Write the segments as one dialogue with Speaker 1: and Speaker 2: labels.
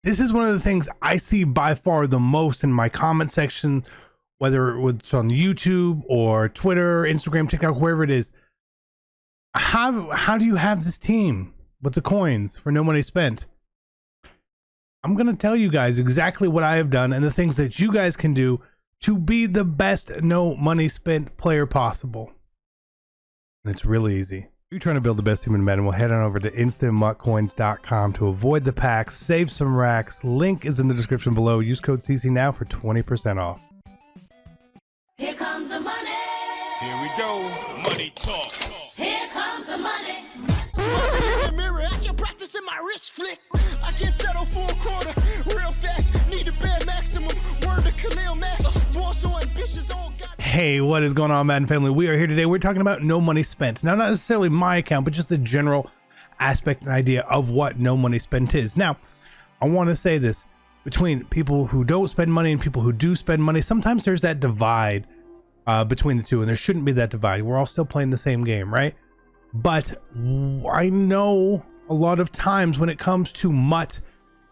Speaker 1: This is one of the things I see by far the most in my comment section, whether it's on YouTube or Twitter, Instagram, TikTok, wherever it is. How do you have this team with the coins for no money spent? I'm going to tell you guys exactly what I have done and the things that you guys can do to be the best no money spent player possible. And it's really easy. If you're trying to build the best team in Madden, we'll head on over to instantmuckcoins.com to avoid the packs, save some racks. Link is in the description below. Use code CC now for 20% off.
Speaker 2: Here comes the money.
Speaker 3: Here we go. Money talk.
Speaker 2: Here comes the money.
Speaker 4: Smoking in the mirror, I just practicing my wrist flick. I can't settle for a quarter, real fast. Need a bare maximum. Word to Khalil Mack. War so ambitious, all got.
Speaker 1: Hey, what is going on, Madden family? We are here today. We're talking about no money spent. Now, not necessarily my account, but just the general aspect and idea of what no money spent is. Now, I want to say this. Between people who don't spend money and people who do spend money, sometimes there's that divide between the two, and there shouldn't be that divide. We're all still playing the same game, right? But I know a lot of times when it comes to MUT,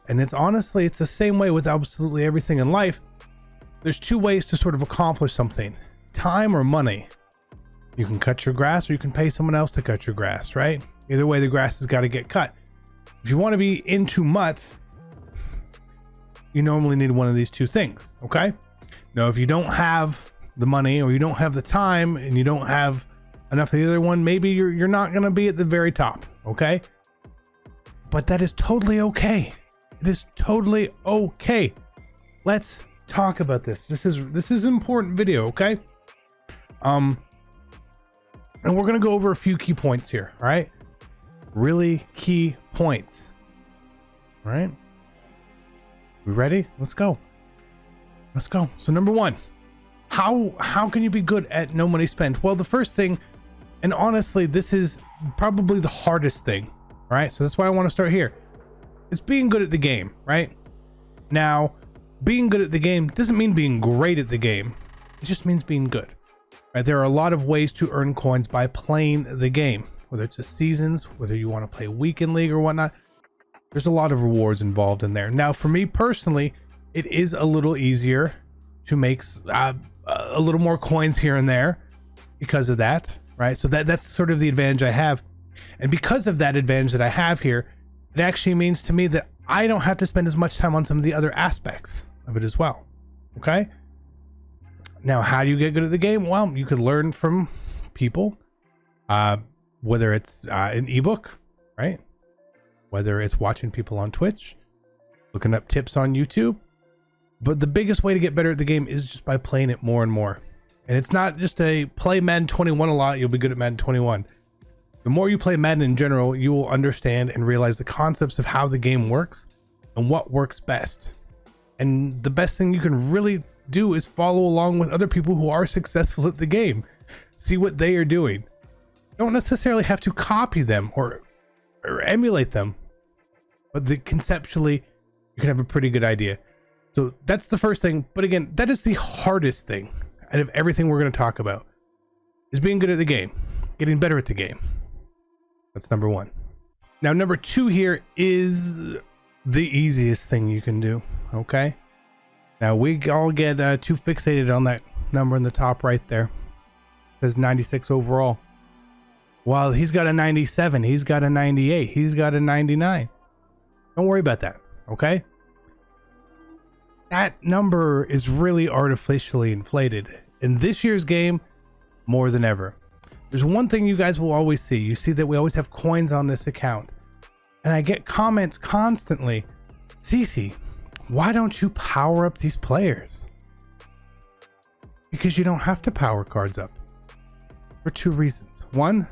Speaker 1: and it's the same way with absolutely everything in life, there's two ways to sort of accomplish something: time or money. You can cut your grass or you can pay someone else to cut your grass, right? Either way, the grass has got to get cut. If you want to be into MUT, you normally need one of these two things, okay? Now, if you don't have the money or you don't have the time and you don't have enough of the other one, maybe you're not going to be at the very top, okay? But that is totally okay. It is totally okay. Let's talk about this. This is an important video, okay? And we're going to go over a few key points here, all right? Really key points. All right? We ready? Let's go. Let's go. So number one, how can you be good at no money spent? Well, the first thing, and honestly, this is probably the hardest thing, right? So that's why I want to start here. It's being good at the game, right? Now, being good at the game doesn't mean being great at the game. It just means being good, right? There are a lot of ways to earn coins by playing the game, whether it's just seasons, whether you want to play weekend league or whatnot. There's a lot of rewards involved in there. Now, for me personally, it is a little easier to make a little more coins here and there because of that, right? So that's sort of the advantage I have. And because of that advantage that I have here, it actually means to me that I don't have to spend as much time on some of the other aspects of it as well, okay? Now, how do you get good at the game? Well, you could learn from people, whether it's an ebook, right? Whether it's watching people on Twitch, looking up tips on YouTube. But the biggest way to get better at the game is just by playing it more and more. And it's not just a play Madden 21 a lot, you'll be good at Madden 21. The more you play Madden in general, you will understand and realize the concepts of how the game works and what works best. And the best thing you can really do is follow along with other people who are successful at the game. See what they are doing. Don't necessarily have to copy them or emulate them, but conceptually you can have a pretty good idea. So that's the first thing. But again, that is the hardest thing out of everything we're going to talk about, is being good at the game, getting better at the game. That's number one. Now, number two here is the easiest thing you can do, okay? Now, we all get too fixated on that number in the top right there. It says 96 overall. Well, he's got a 97, he's got a 98, he's got a 99. Don't worry about that, okay? That number is really artificially inflated. In this year's game, more than ever. There's one thing you guys will always see. You see that we always have coins on this account. And I get comments constantly, CC, why don't you power up these players? Because you don't have to power cards up. For two reasons. One,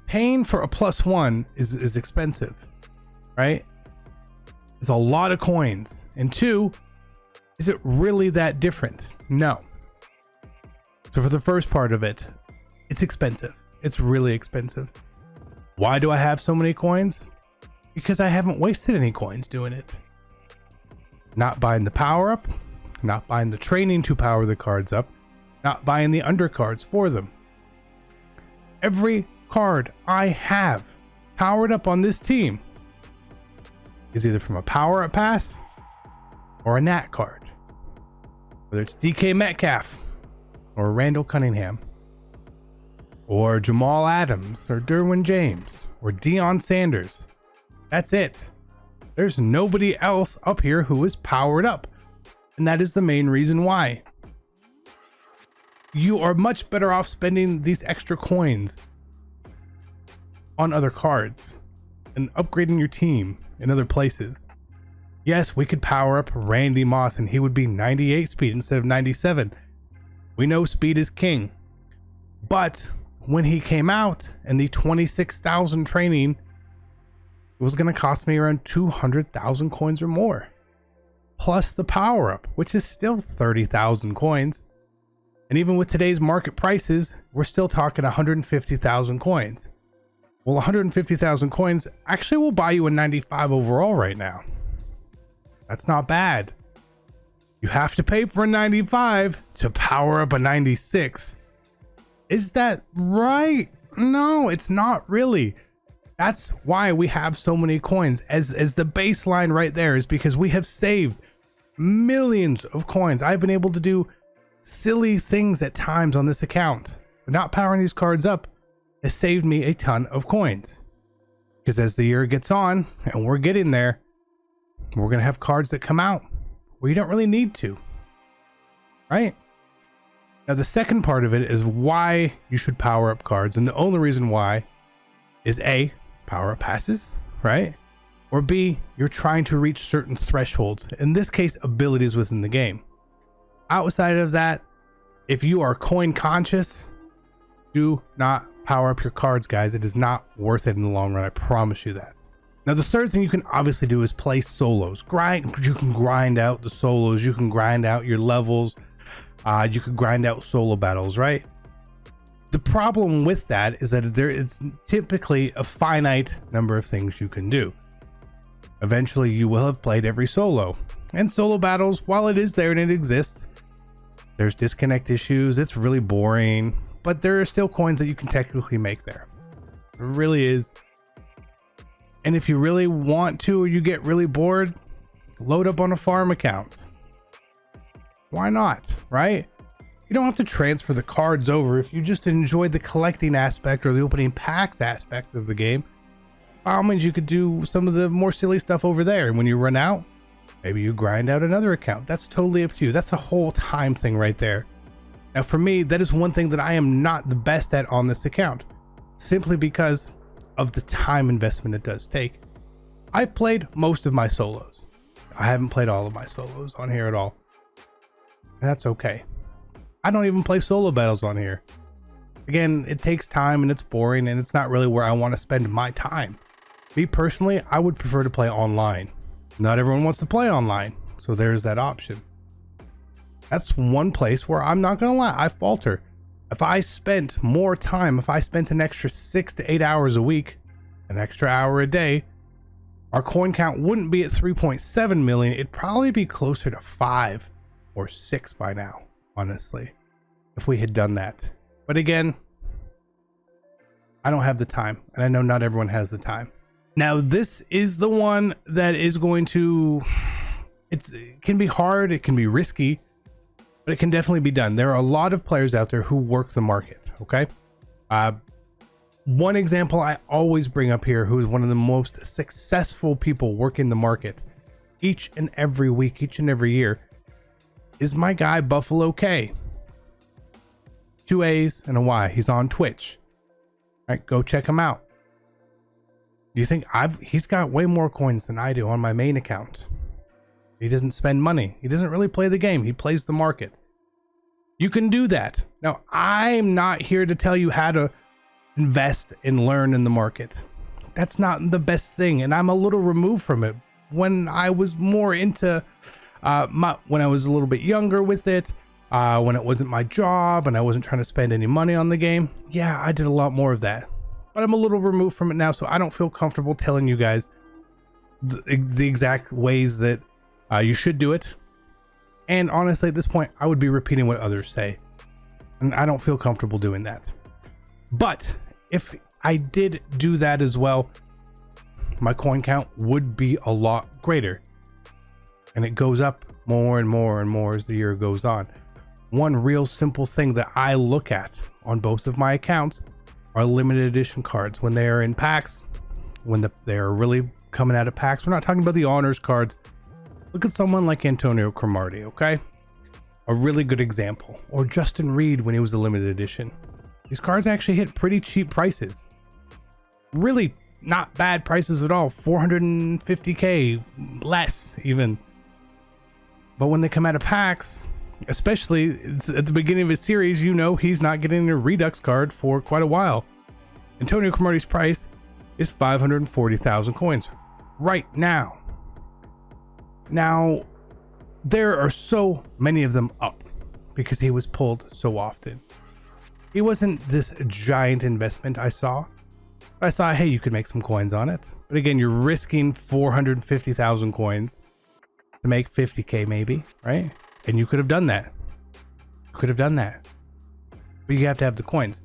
Speaker 1: paying for a +1 is expensive, right? It's a lot of coins. And two, is it really that different? No. So for the first part of it, it's expensive. It's really expensive. Why do I have so many coins? Because I haven't wasted any coins doing it. Not buying the power up, not buying the training to power the cards up, not buying the undercards for them. Every card I have powered up on this team is either from a power-up pass or a Nat card. Whether it's DK Metcalf or Randall Cunningham or Jamal Adams or Derwin James or Deion Sanders. That's it. There's nobody else up here who is powered up. And that is the main reason why. You are much better off spending these extra coins on other cards and upgrading your team in other places. Yes, we could power up Randy Moss and he would be 98 speed instead of 97. We know speed is king. But when he came out and the 26,000 training, it was going to cost me around 200,000 coins or more. Plus the power up, which is still 30,000 coins. And even with today's market prices, we're still talking 150,000 coins. Well, 150,000 coins actually will buy you a 95 overall right now. That's not bad. You have to pay for a 95 to power up a 96. Is that right? No, it's not really. That's why we have so many coins as the baseline right there, is because we have saved millions of coins. I've been able to do silly things at times on this account, but not powering these cards up has saved me a ton of coins. Because as the year gets on and we're getting there, we're going to have cards that come out where you don't really need to, right? Now, the second part of it is why you should power up cards. And the only reason why is A, power up passes, right? Or B, you're trying to reach certain thresholds. In this case, abilities within the game. Outside of that, if you are coin conscious, do not power up your cards, guys. It is not worth it in the long run. I promise you that. Now, the third thing you can obviously do is play solos. You can grind out the solos. You can grind out your levels. You could grind out solo battles, right? The problem with that is that there is typically a finite number of things you can do. Eventually, you will have played every solo. And solo battles, while it is there and it exists, there's disconnect issues. It's really boring, but there are still coins that you can technically make there. It really is. And if you really want to, or you get really bored, load up on a farm account. Why not, right? You don't have to transfer the cards over. If you just enjoy the collecting aspect or the opening packs aspect of the game, by all means, you could do some of the more silly stuff over there. And when you run out, maybe you grind out another account. That's totally up to you. That's a whole time thing right there. Now, for me, that is one thing that I am not the best at on this account, simply because of the time investment it does take. I've played most of my solos. I haven't played all of my solos on here at all. And that's okay. I don't even play solo battles on here. Again, it takes time and it's boring and it's not really where I want to spend my time. Me personally, I would prefer to play online. Not everyone wants to play online, so there's that option. That's one place where I'm not gonna lie, I falter. If I spent more time, if I spent an extra 6 to 8 hours a week, an extra hour a day, our coin count wouldn't be at 3.7 million. It'd probably be closer to 5 or 6 by now, honestly, if we had done that. But again, I don't have the time, and I know not everyone has the time. Now, this is the one that is going to, it can be hard, it can be risky, but it can definitely be done. There are a lot of players out there who work the market, okay? One example I always bring up here, who is one of the most successful people working the market each and every week, each and every year, is my guy Buffalo K. 2 A's and a Y. He's on Twitch. All right, go check him out. Do you think he's got way more coins than I do on my main account? He doesn't spend money. He doesn't really play the game. He plays the market. You can do that. Now, I'm not here to tell you how to invest and learn in the market. That's not the best thing. And I'm a little removed from it. When I was more into, when I was a little bit younger with it, when it wasn't my job and I wasn't trying to spend any money on the game, yeah, I did a lot more of that. But I'm a little removed from it now, so I don't feel comfortable telling you guys the exact ways that you should do it. And honestly, at this point, I would be repeating what others say. And I don't feel comfortable doing that. But if I did do that as well, my coin count would be a lot greater. And it goes up more and more and more as the year goes on. One real simple thing that I look at on both of my accounts are limited edition cards. When they are in packs, when they're really coming out of packs, we're not talking about the honors cards. Look at someone like Antonio Cromartie, okay? A really good example. Or Justin Reed when he was a limited edition. These cards actually hit pretty cheap prices. Really not bad prices at all. 450k, less even. But when they come out of packs, especially at the beginning of his series, you know he's not getting a Redux card for quite a while. Antonio Cromartie's price is 540,000 coins right now. Now, there are so many of them up because he was pulled so often. He wasn't this giant investment I saw. I saw, hey, you could make some coins on it. But again, you're risking 450,000 coins to make 50k maybe, right? And you could have done that. You could have done that. But you have to have the coins.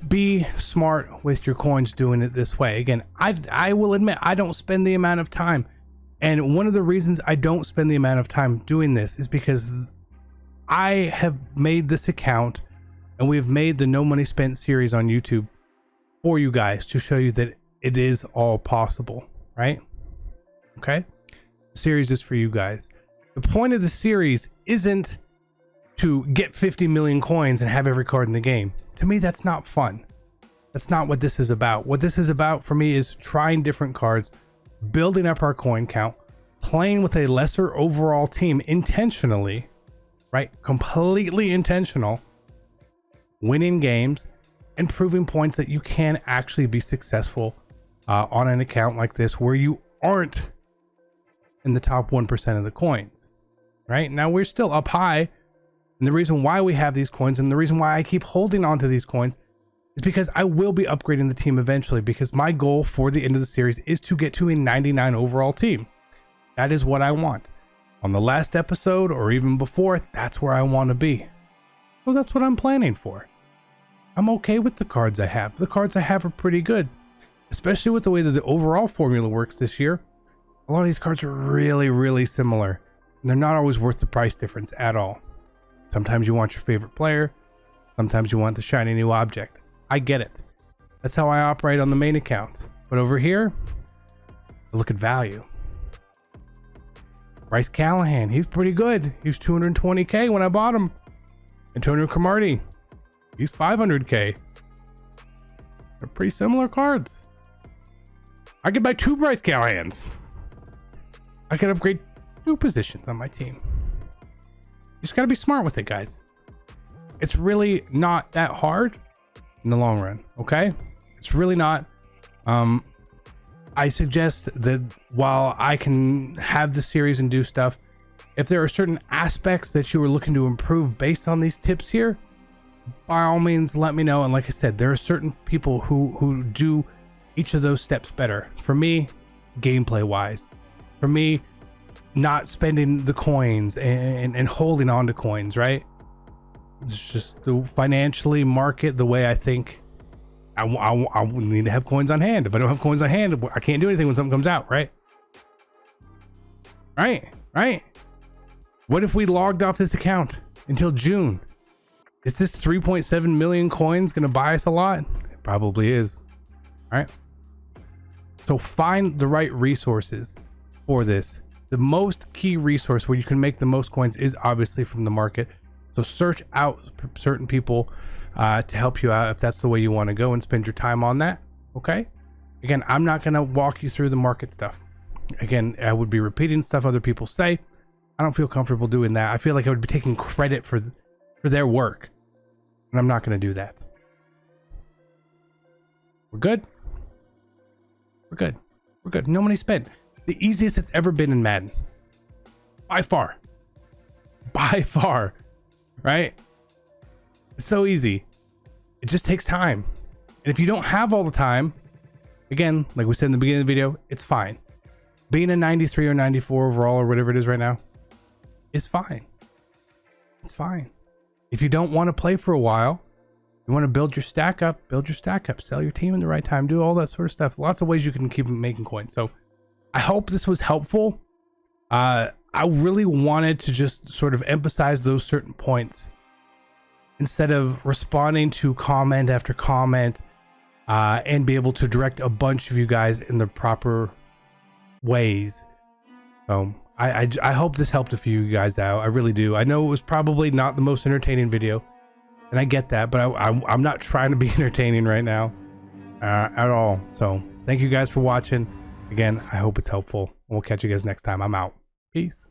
Speaker 1: Be smart with your coins doing it this way. Again, I will admit I don't spend the amount of time. And one of the reasons I don't spend the amount of time doing this is because I have made this account and we've made the No Money Spent series on YouTube for you guys to show you that it is all possible, right? Okay? The series is for you guys. The point of the series isn't to get 50 million coins and have every card in the game. To me, that's not fun. That's not what this is about. What this is about for me is trying different cards, building up our coin count, playing with a lesser overall team intentionally, right? Completely intentional, winning games, and proving points that you can actually be successful on an account like this where you aren't in the top 1% of the coins, right? Now we're still up high. And the reason why we have these coins and the reason why I keep holding on to these coins is because I will be upgrading the team eventually, because my goal for the end of the series is to get to a 99 overall team. That is what I want. On the last episode or even before, that's where I want to be. So that's what I'm planning for. I'm okay with the cards I have. The cards I have are pretty good, especially with the way that the overall formula works this year. A lot of these cards are really, really similar, and they're not always worth the price difference at all. Sometimes you want your favorite player. Sometimes you want the shiny new object. I get it. That's how I operate on the main account. But over here, I look at value. Bryce Callahan, he's pretty good. He was 220k when I bought him. Antonio Cromartie, he's 500k. They're pretty similar cards. I could buy 2 Bryce Callahans. I could upgrade 2 positions on my team. You just gotta be smart with it, guys. It's really not that hard in the long run, okay? It's really not. I suggest that while I can have the series and do stuff, if there are certain aspects that you are looking to improve based on these tips here, by all means, let me know. And like I said, there are certain people who do each of those steps better. For me, gameplay wise. For me, not spending the coins and holding on to coins, right? It's just the financially market the way I think I need to have coins on hand. If I don't have coins on hand, I can't do anything when something comes out, right? Right? What if we logged off this account until June? Is this 3.7 million coins going to buy us a lot? It probably is. All right. So find the right resources for this. The most key resource where you can make the most coins is obviously from the market. So search out certain people to help you out if that's the way you want to go and spend your time on that. Okay. Again, I'm not going to walk you through the market stuff. Again, I would be repeating stuff other people say. I don't feel comfortable doing that. I feel like I would be taking credit for their work, and I'm not going to do that. We're good. No money spent. The easiest it's ever been in Madden. By far. Right? It's so easy. It just takes time. And if you don't have all the time, again, like we said in the beginning of the video, it's fine. Being a 93 or 94 overall or whatever it is right now is fine. It's fine. If you don't want to play for a while, You want to build your stack up, sell your team in the right time, do all that sort of stuff. Lots of ways you can keep making coins. So I hope this was helpful. I really wanted to just sort of emphasize those certain points instead of responding to comment after comment, and be able to direct a bunch of you guys in the proper ways. So I hope this helped a few of you guys out. I really do. I know it was probably not the most entertaining video, and I get that, but I'm not trying to be entertaining right now at all. So thank you guys for watching. Again, I hope it's helpful. We'll catch you guys next time. I'm out. Peace.